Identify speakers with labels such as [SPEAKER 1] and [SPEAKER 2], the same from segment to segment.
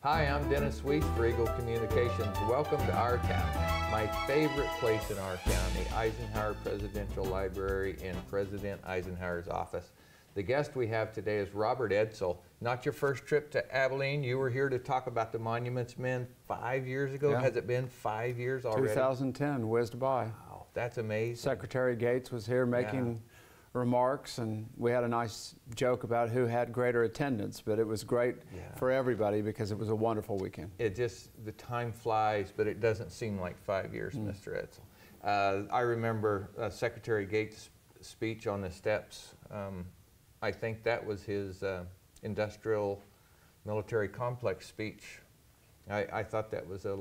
[SPEAKER 1] Hi, I'm Dennis Sweet for Eagle Communications. Welcome to our town, my favorite place in our town, the Eisenhower Presidential Library in President Eisenhower's office. The guest we have today is Robert Edsel. Not your first trip to Abilene. You were here to talk about the Monuments Men 5 years ago.
[SPEAKER 2] Yeah.
[SPEAKER 1] Has it been 5 years already?
[SPEAKER 2] 2010 whizzed by.
[SPEAKER 1] Wow, that's amazing.
[SPEAKER 2] Secretary Gates was here making remarks, and we had a nice joke about who had greater attendance, but it was great for everybody because it was a wonderful weekend.
[SPEAKER 1] It just, the time flies, but it doesn't seem like 5 years, Mr. Edsel. I remember Secretary Gates' speech on the steps. I think that was his industrial military complex speech. I thought that was a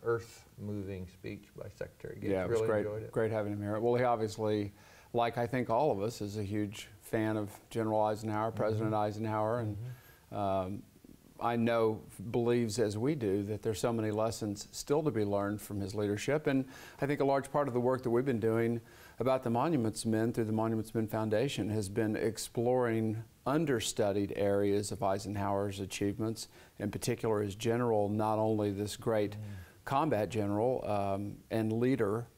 [SPEAKER 1] earth-moving speech by Secretary Gates.
[SPEAKER 2] Yeah, it was
[SPEAKER 1] really
[SPEAKER 2] great,
[SPEAKER 1] enjoyed it.
[SPEAKER 2] great having him here. Well, he obviously, like I think all of us, is a huge fan of General Eisenhower, President Eisenhower, and I know believes, as we do, that there's so many lessons still to be learned from his leadership. And I think a large part of the work that we've been doing about the Monuments Men through the Monuments Men Foundation has been exploring understudied areas of Eisenhower's achievements, in particular his general, not only this great combat general and leader,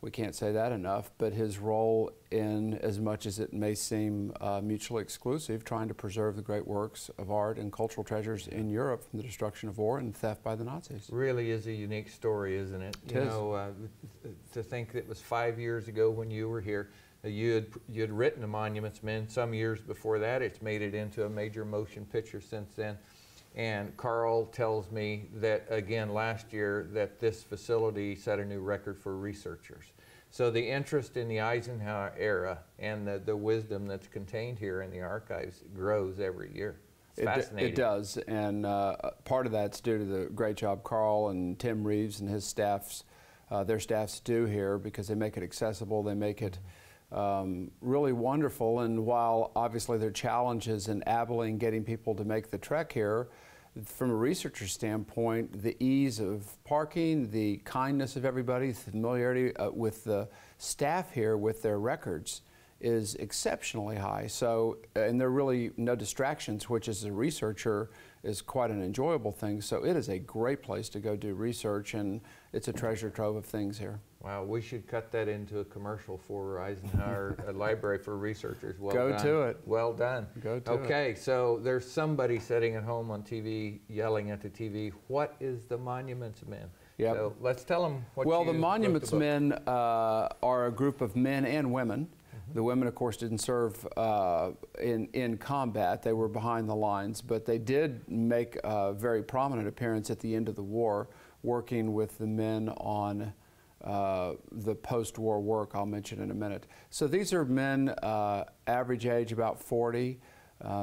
[SPEAKER 2] we can't say that enough, but his role in, as much as it may seem mutually exclusive, trying to preserve the great works of art and cultural treasures in Europe from the destruction of war and theft by the Nazis.
[SPEAKER 1] Really is a unique story, isn't it? You know, to think that it was 5 years ago when you were here, you had written the Monuments Men some years before that. It's made it into a major motion picture since then. And Carl tells me that, again, last year, that this facility set a new record for researchers. So the interest in the Eisenhower era and the wisdom that's contained here in the archives grows every year. It's fascinating.
[SPEAKER 2] It does, and part of that's due to the great job Carl and Tim Reeves and his staffs, their staffs do here, because they make it accessible, they make it really wonderful. And while obviously there are challenges in Abilene getting people to make the trek here, from a researcher standpoint, the ease of parking, the kindness of everybody, the familiarity with the staff here with their records is exceptionally high. So, and there are really no distractions, which as a researcher is quite an enjoyable thing. So it is a great place to go do research, and it's a treasure trove of things here.
[SPEAKER 1] Wow, we should cut that into a commercial for Eisenhower Library for Researchers. Well
[SPEAKER 2] Go
[SPEAKER 1] done.
[SPEAKER 2] to it.
[SPEAKER 1] Well done.
[SPEAKER 2] Go to it.
[SPEAKER 1] Okay, so there's somebody sitting at home on TV yelling at the TV, what is the Monuments Men?
[SPEAKER 2] Yep.
[SPEAKER 1] So let's tell them what
[SPEAKER 2] Well,
[SPEAKER 1] you
[SPEAKER 2] the Monuments
[SPEAKER 1] wrote the book.
[SPEAKER 2] Men are a group of men and women. The women, of course, didn't serve in combat. They were behind the lines, but they did make a very prominent appearance at the end of the war, working with the men on the post-war work I'll mention in a minute. So these are men, average age about 40.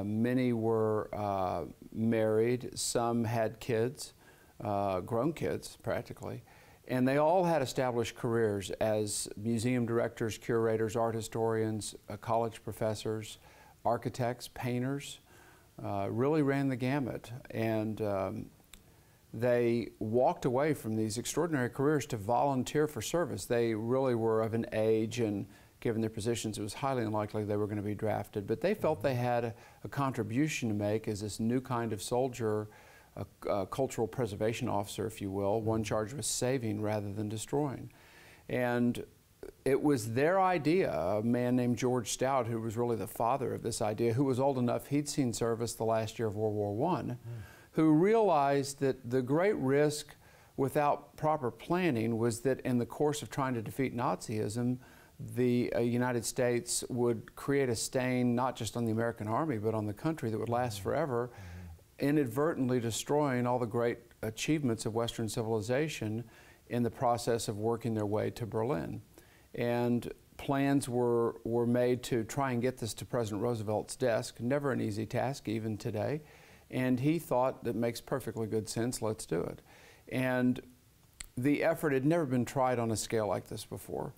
[SPEAKER 2] Many were married. Some had kids, grown kids practically. And they all had established careers as museum directors, curators, art historians, college professors, architects, painters, really ran the gamut. And they walked away from these extraordinary careers to volunteer for service. They really were of an age, and given their positions, it was highly unlikely they were going to be drafted. But they felt they had a contribution to make as this new kind of soldier, a cultural preservation officer, if you will, one charged with saving rather than destroying. And it was their idea, a man named George Stout, who was really the father of this idea, who was old enough, he'd seen service the last year of World War I, who realized that the great risk without proper planning was that in the course of trying to defeat Nazism, the United States would create a stain not just on the American army, but on the country that would last forever, inadvertently destroying all the great achievements of Western civilization in the process of working their way to Berlin. And plans were made to try and get this to President Roosevelt's desk, never an easy task even today. And he thought, that makes perfectly good sense, let's do it. And the effort had never been tried on a scale like this before.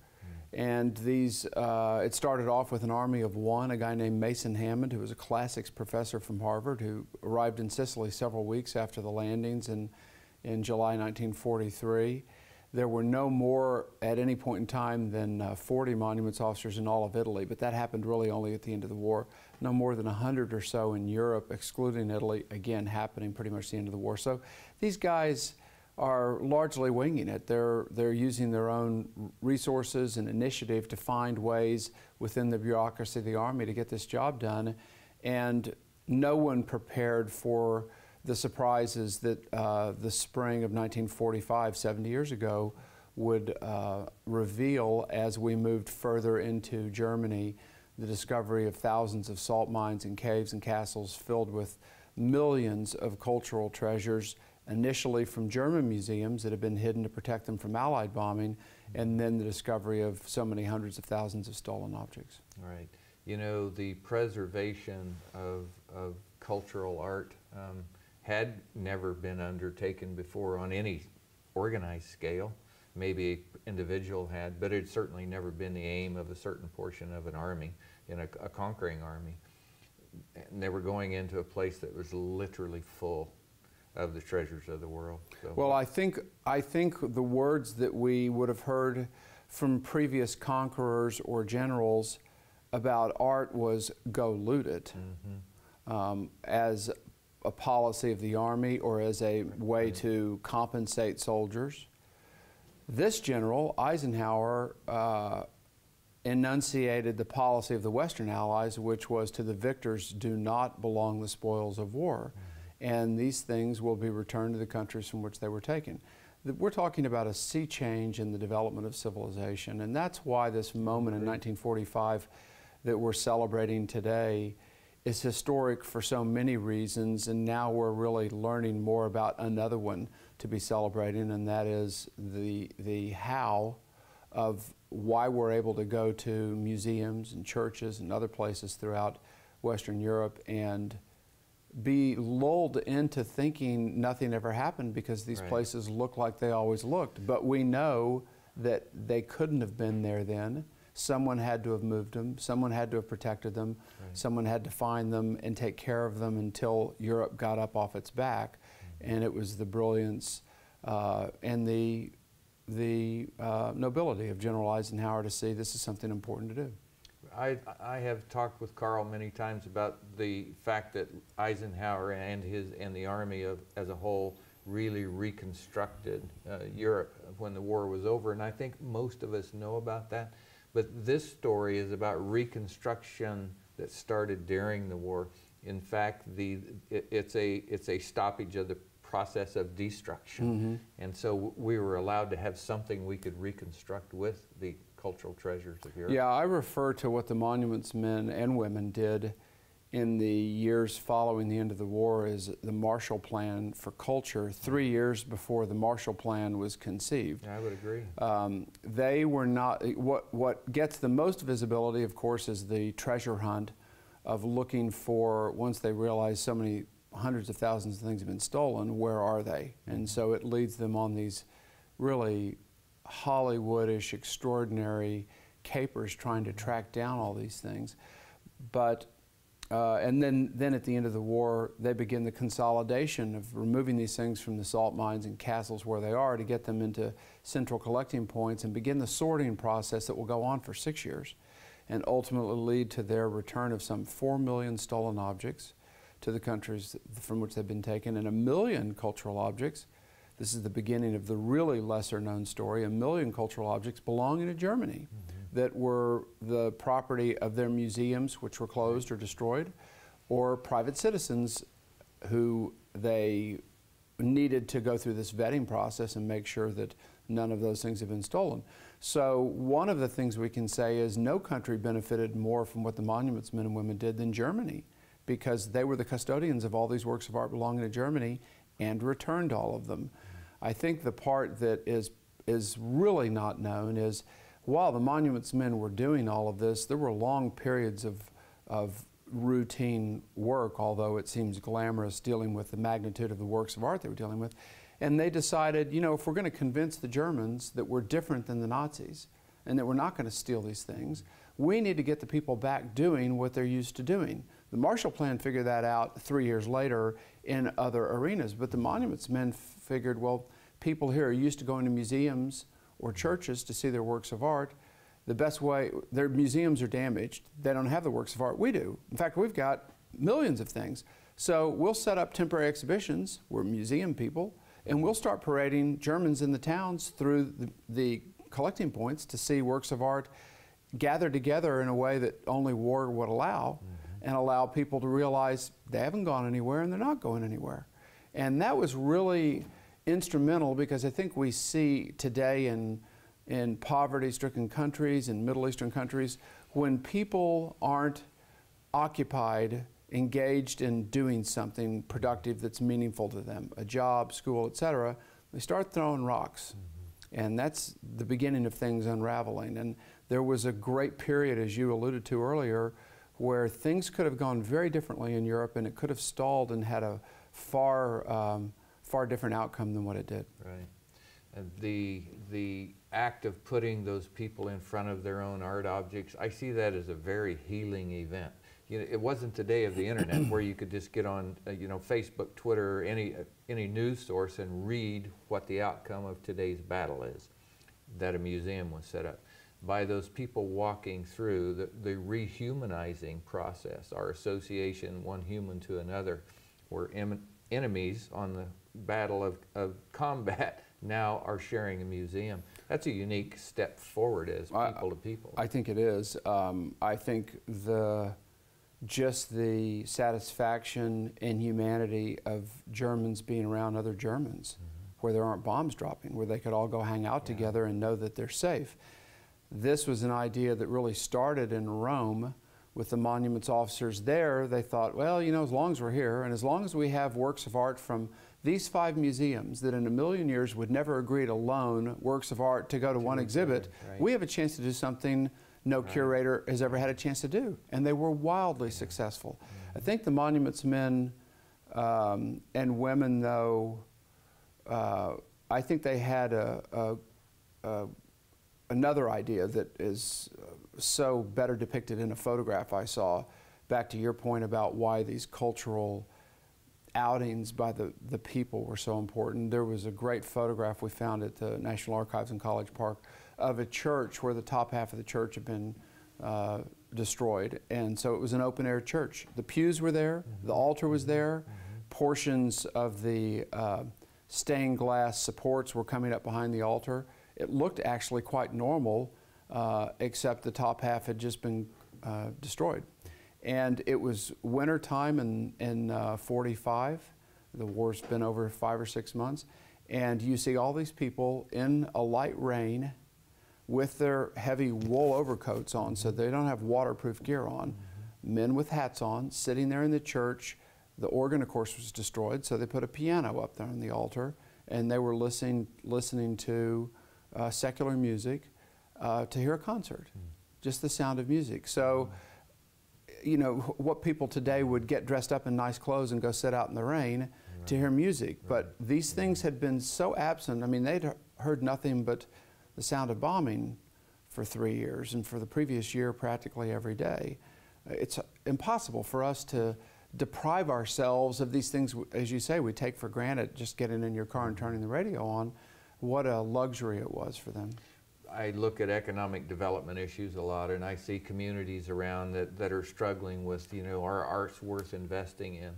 [SPEAKER 2] And these, it started off with an army of one, a guy named Mason Hammond, who was a classics professor from Harvard, who arrived in Sicily several weeks after the landings in July 1943. There were no more at any point in time than 40 monuments officers in all of Italy, but that happened really only at the end of the war. No more than 100 or so in Europe, excluding Italy, again happening pretty much the end of the war. So these guys are largely winging it. They're using their own resources and initiative to find ways within the bureaucracy of the Army to get this job done, and no one prepared for the surprises that the spring of 1945, 70 years ago, would reveal as we moved further into Germany, the discovery of thousands of salt mines and caves and castles filled with millions of cultural treasures, initially from German museums that had been hidden to protect them from Allied bombing, and then the discovery of so many hundreds of thousands of stolen objects.
[SPEAKER 1] Right. You know, the preservation of cultural art had never been undertaken before on any organized scale. Maybe an individual had, but it's certainly never been the aim of a certain portion of an army, in a conquering army. And they were going into a place that was literally full of the treasures of the world. So. Well,
[SPEAKER 2] I think the words that we would have heard from previous conquerors or generals about art was "go loot it," as a policy of the Army or as a way to compensate soldiers. This general, Eisenhower, enunciated the policy of the Western Allies, which was to the victors do not belong the spoils of war, and these things will be returned to the countries from which they were taken. We're talking about a sea change in the development of civilization, and that's why this moment in 1945 that we're celebrating today is historic for so many reasons, and now we're really learning more about another one to be celebrating, and that is the how of why we're able to go to museums and churches and other places throughout Western Europe and be lulled into thinking nothing ever happened because these places look like they always looked. But we know that they couldn't have been there then. Someone had to have moved them, someone had to have protected them, someone had to find them and take care of them until Europe got up off its back. And it was the brilliance and the nobility of General Eisenhower to see this is something important to do.
[SPEAKER 1] I have talked with Carl many times about the fact that Eisenhower and the Army as a whole really reconstructed Europe when the war was over, and I think most of us know about that. But this story is about reconstruction that started during the war. In fact, it's a stoppage of the process of destruction, and so we were allowed to have something we could reconstruct with the cultural treasures of Europe.
[SPEAKER 2] Yeah, I refer to what the monuments men and women did in the years following the end of the war as the Marshall Plan for culture, 3 years before the Marshall Plan was conceived.
[SPEAKER 1] I would agree.
[SPEAKER 2] They were not, what gets the most visibility, of course, is the treasure hunt of looking for, once they realize so many hundreds of thousands of things have been stolen, where are they? And so it leads them on these really Hollywoodish, extraordinary capers trying to track down all these things. But and then at the end of the war, they begin the consolidation of removing these things from the salt mines and castles where they are to get them into central collecting points and begin the sorting process that will go on for 6 years and ultimately lead to their return of some 4 million stolen objects to the countries from which they've been taken, and 1 million cultural objects. This is the beginning of the really lesser known story. 1 million cultural objects belonging to Germany that were the property of their museums, which were closed or destroyed, or private citizens who they needed to go through this vetting process and make sure that none of those things have been stolen. So one of the things we can say is no country benefited more from what the monuments men and women did than Germany, because they were the custodians of all these works of art belonging to Germany and returned all of them. I think the part that is really not known is while the monuments men were doing all of this, there were long periods of routine work, although it seems glamorous dealing with the magnitude of the works of art they were dealing with. And they decided, you know, if we're going to convince the Germans that we're different than the Nazis and that we're not going to steal these things, we need to get the people back doing what they're used to doing. The Marshall Plan figured that out 3 years later in other arenas, but the monuments men figured, well, people here are used to going to museums or churches to see their works of art. The best way, their museums are damaged. They don't have the works of art. We do. In fact, we've got millions of things. So we'll set up temporary exhibitions. We're museum people. And we'll start parading Germans in the towns through the collecting points to see works of art gathered together in a way that only war would allow, and allow people to realize they haven't gone anywhere and they're not going anywhere. And that was really instrumental, because I think we see today in poverty-stricken countries, in Middle Eastern countries, when people aren't occupied, engaged in doing something productive that's meaningful to them, a job, school, etc., they start throwing rocks. And that's the beginning of things unraveling. And there was a great period, as you alluded to earlier, where things could have gone very differently in Europe, and it could have stalled and had a far different outcome than what it did.
[SPEAKER 1] Right. And the act of putting those people in front of their own art objects, I see that as a very healing event. You know, it wasn't the day of the internet where you could just get on, you know, Facebook, Twitter, or any news source and read what the outcome of today's battle is. That a museum was set up by those people walking through the rehumanizing process, our association, one human to another. We're enemies on the battle of combat, now are sharing a museum. That's a unique step forward as people to people.
[SPEAKER 2] I think it is. I think just the satisfaction and humanity of Germans being around other Germans, where there aren't bombs dropping, where they could all go hang out together and know that they're safe. This was an idea that really started in Rome with the monuments officers there. They thought, well, you know, as long as we're here, and as long as we have works of art from these 5 museums that in a million years would never agree to loan works of art to go to one exhibit, we have a chance to do something no curator has ever had a chance to do. And they were wildly successful. I think the monuments men and women, though, I think they had another idea that is so better depicted in a photograph I saw, back to your point about why these cultural outings by the people were so important. There was a great photograph we found at the National Archives in College Park of a church where the top half of the church had been destroyed. And so it was an open air church. The pews were there, the altar was there, portions of the stained glass supports were coming up behind the altar. It looked actually quite normal, except the top half had just been destroyed. And it was winter time in 45. The war's been over 5 or 6 months. And you see all these people in a light rain with their heavy wool overcoats on, so they don't have waterproof gear on. Men with hats on, sitting there in the church. The organ, of course, was destroyed, so they put a piano up there on the altar, and they were listening to secular music to hear a concert, just the sound of music. So, you know, what people today would get dressed up in nice clothes and go sit out in the rain to hear music. But these things had been so absent. I mean, they'd heard nothing but the sound of bombing for 3 years, and for the previous year, practically every day. It's impossible for us to deprive ourselves of these things, as you say, we take for granted, just getting in your car and turning the radio on. What a luxury it was for them.
[SPEAKER 1] I look at economic development issues a lot, and I see communities around that are struggling with, you know, are arts worth investing in?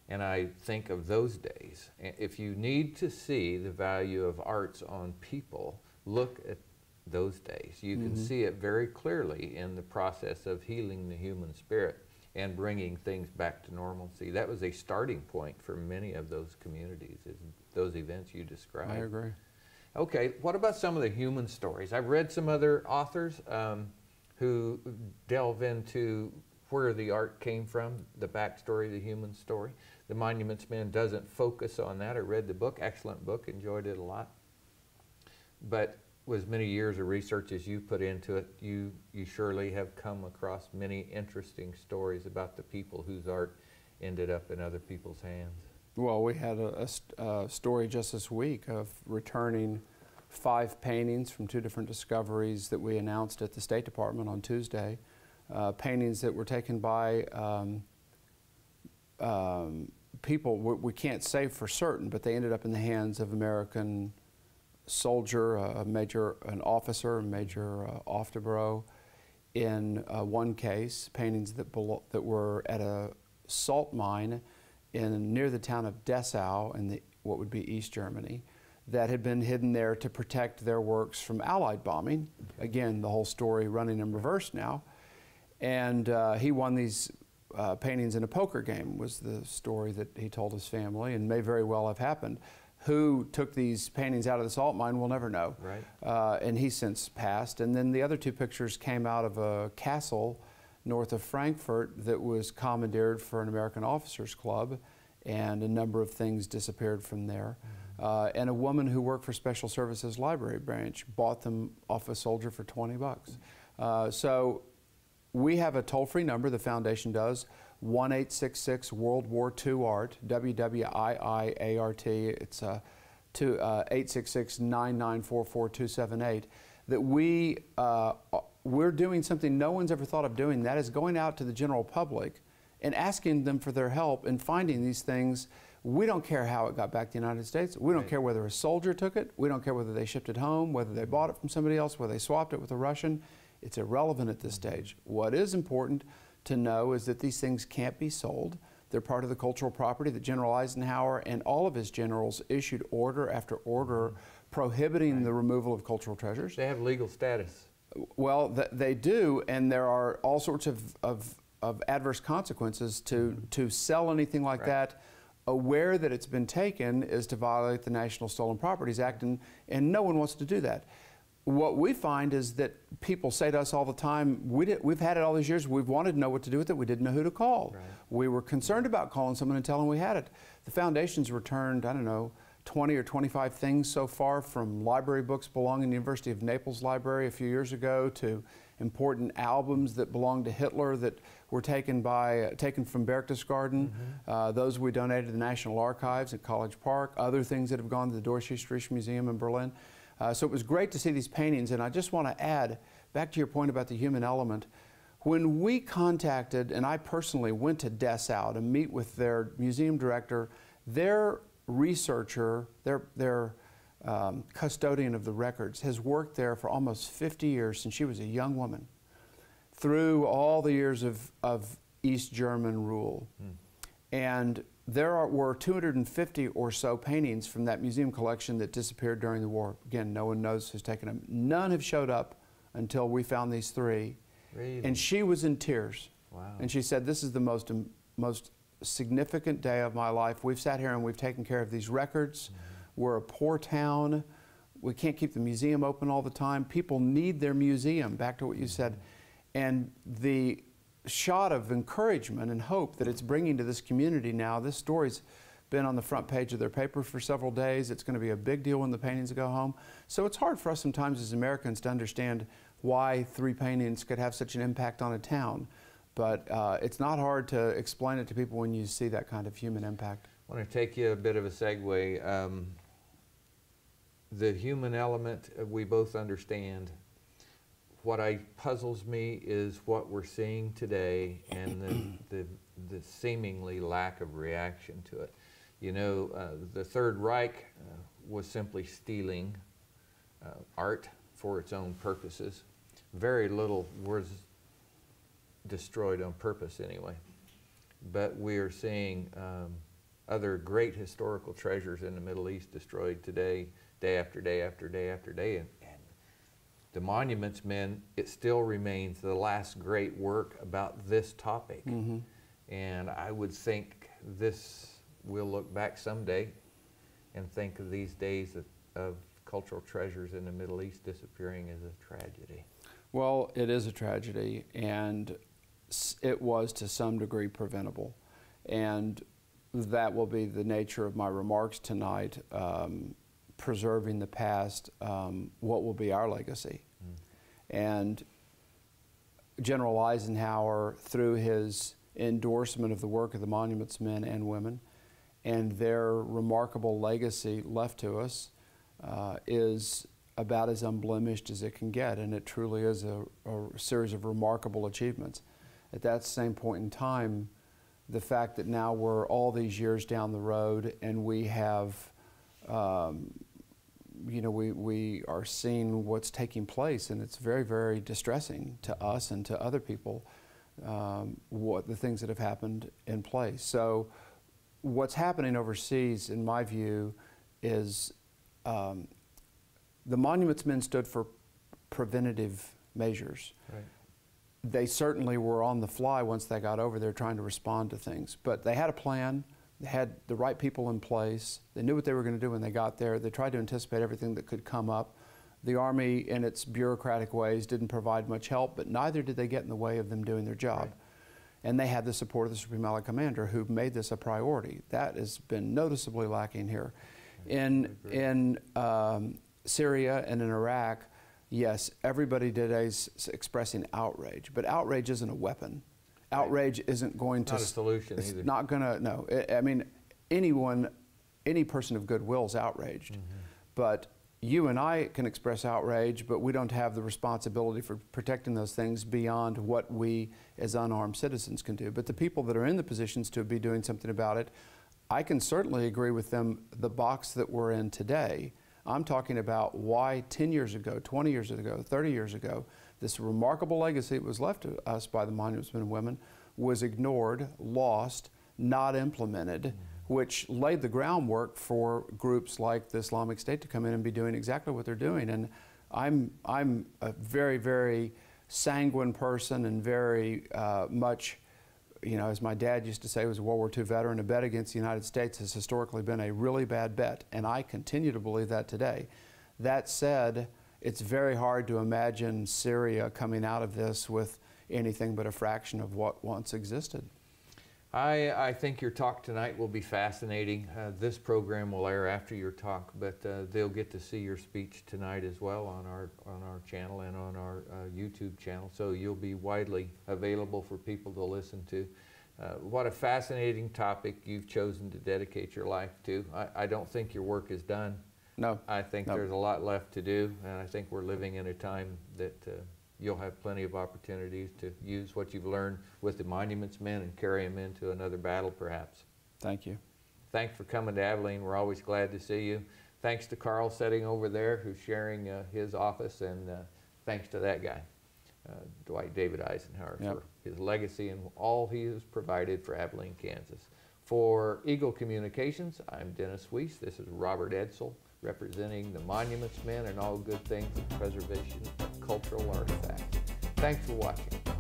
[SPEAKER 1] And I think of those days. If you need to see the value of arts on people, look at those days. You can see it very clearly in the process of healing the human spirit and bringing things back to normalcy. That was a starting point for many of those communities, is those events you described.
[SPEAKER 2] I agree.
[SPEAKER 1] Okay, what about some of the human stories? I've read some other authors who delve into where the art came from, the backstory, the human story. The Monuments Men doesn't focus on that. I read the book, excellent book, enjoyed it a lot. But with as many years of research as you put into it, you surely have come across many interesting stories about the people whose art ended up in other people's hands.
[SPEAKER 2] Well, we had a story just this week of returning 5 paintings from 2 different discoveries that we announced at the State Department on Tuesday. Paintings that were taken by people we can't say for certain, but they ended up in the hands of American soldier, an officer, Major Oftebro, in one case, paintings that were at a salt mine near the town of Dessau in what would be East Germany, that had been hidden there to protect their works from Allied bombing. Again, the whole story running in reverse now. And he won these paintings in a poker game, was the story that he told his family, and may very well have happened. Who took these paintings out of the salt mine, we'll never know.
[SPEAKER 1] Right.
[SPEAKER 2] And he's since passed. And then the other two pictures came out of a castle north of Frankfurt that was commandeered for an American Officers Club, and a number of things disappeared from there. And a woman who worked for Special Services Library Branch bought them off a soldier for 20 bucks. So we have a toll-free number, the foundation does, 1-866 World War II Art, WWIIART. It's 866-994-4278. That we're doing something no one's ever thought of doing. That is going out to the general public and asking them for their help in finding these things. We don't care how it got back to the United States. We don't care whether a soldier took it. We don't care whether they shipped it home, whether they bought it from somebody else, whether they swapped it with a Russian. It's irrelevant at this stage. What is important to know is that these things can't be sold. They're part of the cultural property that General Eisenhower and all of his generals issued order after order prohibiting the removal of cultural treasures.
[SPEAKER 1] They have legal status.
[SPEAKER 2] Well, they do, and there are all sorts of adverse consequences to sell anything like that. Aware that it's been taken is to violate the National Stolen Properties Act, and no one wants to do that. What we find is that people say to us all the time, we've had it all these years, we've wanted to know what to do with it, we didn't know who to call. Right. We were concerned about calling someone and telling them we had it. The foundation's returned, I don't know, 20 or 25 things so far, from library books belonging to the University of Naples Library a few years ago to important albums that belonged to Hitler that were taken from Berchtesgaden. Those we donated to the National Archives at College Park, other things that have gone to the Deutsches Museum in Berlin. So it was great to see these paintings, and I just want to add, back to your point about the human element, when we contacted, and I personally went to Dessau to meet with their museum director, their researcher, their custodian of the records, has worked there for almost 50 years since she was a young woman, through all the years of East German rule. And there were 250 or so paintings from that museum collection that disappeared during the war. Again, no one knows who's taken them. None have showed up until we found these three.
[SPEAKER 1] Really?
[SPEAKER 2] And she was in tears.
[SPEAKER 1] Wow.
[SPEAKER 2] And she said, this is the most significant day of my life. We've sat here and we've taken care of these records. We're a poor town. We can't keep the museum open all the time. People need their museum, back to what you said. And the shot of encouragement and hope that it's bringing to this community now, this story's been on the front page of their paper for several days. It's going to be a big deal when the paintings go home. So it's hard for us sometimes as Americans to understand why three paintings could have such an impact on a town. But it's not hard to explain it to people when you see that kind of human impact.
[SPEAKER 1] I want to take you a bit of a segue. The human element, we both understand. What puzzles me is what we're seeing today and the seemingly lack of reaction to it. You know, the Third Reich was simply stealing art for its own purposes. Very little was destroyed on purpose anyway. But we are seeing other great historical treasures in the Middle East destroyed today, day after day after day after day. And the Monuments Men, it still remains the last great work about this topic. And I would think we'll look back someday and think of these days of cultural treasures in the Middle East disappearing as a tragedy.
[SPEAKER 2] Well, it is a tragedy, and it was to some degree preventable. And that will be the nature of my remarks tonight, preserving the past, what will be our legacy. And General Eisenhower, through his endorsement of the work of the Monuments Men and Women and their remarkable legacy left to us, is about as unblemished as it can get, and it truly is a series of remarkable achievements. At that same point in time, the fact that now we're all these years down the road and we have you know, we are seeing what's taking place, and it's very, very distressing to us and to other people, what the things that have happened in place. So what's happening overseas, in my view, is the Monuments Men stood for preventative measures.
[SPEAKER 1] Right.
[SPEAKER 2] They certainly were on the fly once they got over there trying to respond to things, but they had a plan. They had the right people in place. They knew what they were going to do when they got there. They tried to anticipate everything that could come up. The Army, in its bureaucratic ways, didn't provide much help, but neither did they get in the way of them doing their job.
[SPEAKER 1] Right.
[SPEAKER 2] And they had the support of the Supreme Allied Commander, who made this a priority. That has been noticeably lacking here. In Syria and in Iraq, yes, everybody today is expressing outrage, but outrage isn't a weapon. Outrage isn't going to...
[SPEAKER 1] Not a solution
[SPEAKER 2] it's
[SPEAKER 1] either.
[SPEAKER 2] not going to, no. I mean, any person of goodwill is outraged. But you and I can express outrage, but we don't have the responsibility for protecting those things beyond what we as unarmed citizens can do. But the people that are in the positions to be doing something about it, I can certainly agree with them, the box that we're in today. I'm talking about why 10 years ago, 20 years ago, 30 years ago, this remarkable legacy that was left to us by the Monuments Men and Women was ignored, lost, not implemented, which laid the groundwork for groups like the Islamic State to come in and be doing exactly what they're doing. And I'm a very, very sanguine person, and very much, you know, as my dad used to say, was a World War II veteran, a bet against the United States has historically been a really bad bet, and I continue to believe that today. That said, it's very hard to imagine Syria coming out of this with anything but a fraction of what once existed.
[SPEAKER 1] I think your talk tonight will be fascinating. This program will air after your talk, but they'll get to see your speech tonight as well on our channel and on our YouTube channel, so you'll be widely available for people to listen to. What a fascinating topic you've chosen to dedicate your life to. I don't think your work is done.
[SPEAKER 2] No.
[SPEAKER 1] I think there's a lot left to do, and I think we're living in a time that you'll have plenty of opportunities to use what you've learned with the Monuments Men and carry them into another battle, perhaps.
[SPEAKER 2] Thank you.
[SPEAKER 1] Thanks for coming to Abilene. We're always glad to see you. Thanks to Carl sitting over there, who's sharing his office, and thanks to that guy, Dwight David Eisenhower, for his legacy and all he has provided for Abilene, Kansas. For Eagle Communications, I'm Dennis Weiss. This is Robert Edsel, representing the Monuments Men and all good things of preservation of cultural artifacts. Thanks for watching.